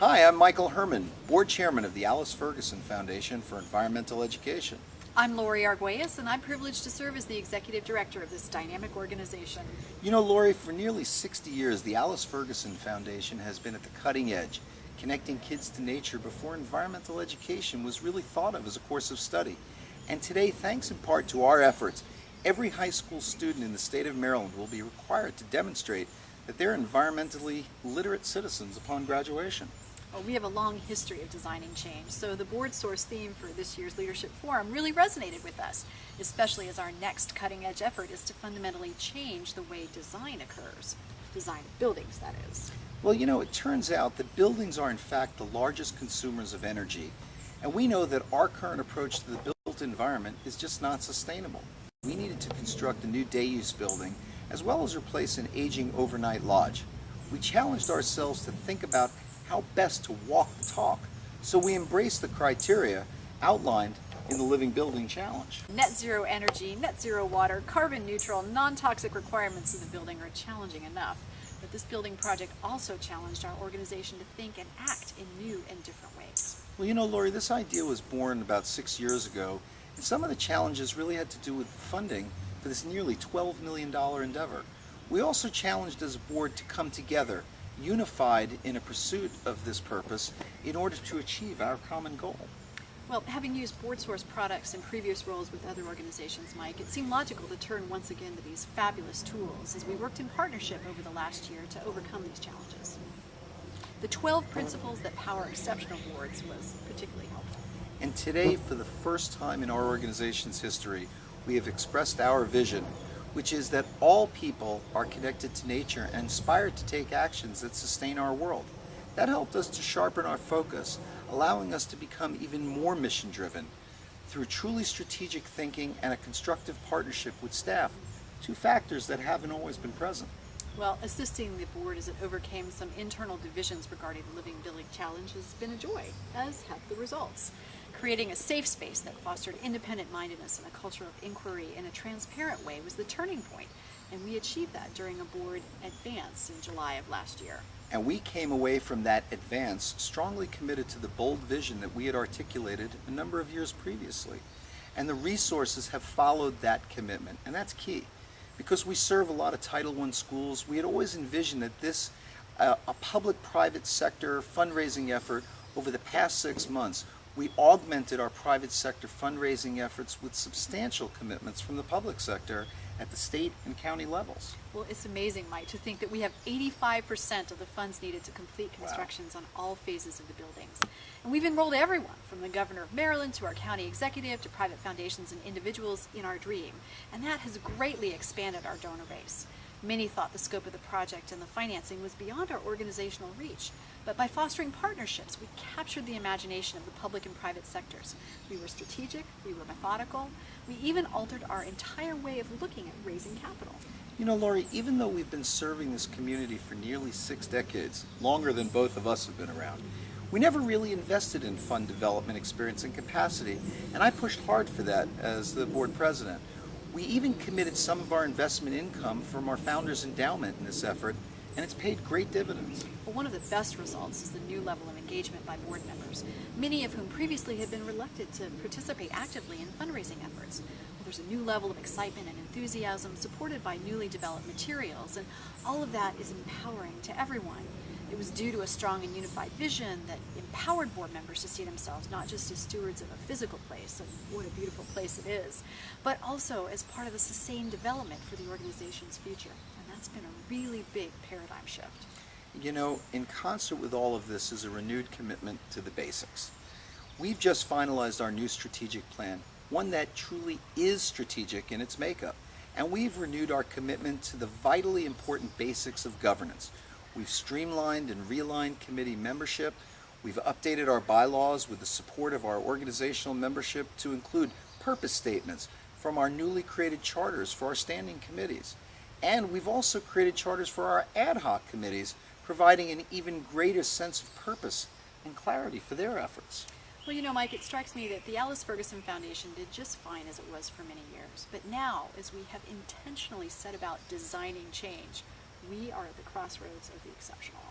Hi, I'm Michael Herman, Board Chairman of the Alice Ferguson Foundation for Environmental Education. I'm Lori Arguelles, and I'm privileged to serve as the Executive Director of this dynamic organization. You know, Lori, for nearly 60 years, the Alice Ferguson Foundation has been at the cutting edge, connecting kids to nature before environmental education was really thought of as a course of study. And today, thanks in part to our efforts, every high school student in the state of Maryland will be required to demonstrate that they're environmentally literate citizens upon graduation. Well, we have a long history of designing change, so the BoardSource theme for this year's Leadership Forum really resonated with us, especially as our next cutting-edge effort is to fundamentally change the way design occurs. Design of buildings, that is. Well, you know, it turns out that buildings are in fact the largest consumers of energy, and we know that our current approach to the built environment is just not sustainable. We needed to construct a new day-use building, as well as replace an aging overnight lodge. We challenged ourselves to think about how best to walk the talk, so we embraced the criteria outlined in the Living Building Challenge. Net zero energy, net zero water, carbon neutral, non-toxic requirements of the building are challenging enough, but this building project also challenged our organization to think and act in new and different ways. Well, you know, Lori, this idea was born about 6 years ago, and some of the challenges really had to do with funding for this nearly $12 million endeavor. We also challenged as a board to come together, unified in a pursuit of this purpose in order to achieve our common goal. Well, having used BoardSource products in previous roles with other organizations, Mike, it seemed logical to turn once again to these fabulous tools as we worked in partnership over the last year to overcome these challenges. The 12 principles that power exceptional boards was particularly helpful. And today, for the first time in our organization's history, we have expressed our vision, which is that all people are connected to nature and inspired to take actions that sustain our world. That helped us to sharpen our focus, allowing us to become even more mission-driven through truly strategic thinking and a constructive partnership with staff, two factors that haven't always been present. Well, assisting the board as it overcame some internal divisions regarding the Living Building Challenge has been a joy, as have the results. Creating a safe space that fostered independent-mindedness and a culture of inquiry in a transparent way was the turning point, and we achieved that during a board advance in July of last year. And we came away from that advance strongly committed to the bold vision that we had articulated a number of years previously. And the resources have followed that commitment, and that's key. Because we serve a lot of Title I schools, we had always envisioned that this, a public-private sector fundraising effort over the past 6 months, we augmented our private sector fundraising efforts with substantial commitments from the public sector at the state and county levels. Well, it's amazing, Mike, to think that we have 85% of the funds needed to complete constructions on all phases of the buildings. And we've enrolled everyone, from the governor of Maryland to our county executive to private foundations and individuals in our dream. And that has greatly expanded our donor base. Many thought the scope of the project and the financing was beyond our organizational reach, but by fostering partnerships, we captured the imagination of the public and private sectors. We were strategic, we were methodical, we even altered our entire way of looking at raising capital. You know, Lori, even though we've been serving this community for nearly 6 decades, longer than both of us have been around, we never really invested in fund development experience and capacity, and I pushed hard for that as the board president. We even committed some of our investment income from our founder's endowment in this effort, and it's paid great dividends. Well, one of the best results is the new level of engagement by board members, many of whom previously had been reluctant to participate actively in fundraising efforts. Well, there's a new level of excitement and enthusiasm supported by newly developed materials, and all of that is empowering to everyone. It was due to a strong and unified vision that empowered board members to see themselves not just as stewards of a physical place, and what a beautiful place it is, but also as part of the sustained development for the organization's future. And that's been a really big paradigm shift. You know, in concert with all of this is a renewed commitment to the basics. We've just finalized our new strategic plan, one that truly is strategic in its makeup, and we've renewed our commitment to the vitally important basics of governance. We've streamlined and realigned committee membership. We've updated our bylaws with the support of our organizational membership to include purpose statements from our newly created charters for our standing committees. And we've also created charters for our ad hoc committees, providing an even greater sense of purpose and clarity for their efforts. Well, you know, Mike, it strikes me that the Alice Ferguson Foundation did just fine as it was for many years. But now, as we have intentionally set about designing change, we are at the crossroads of the exceptional.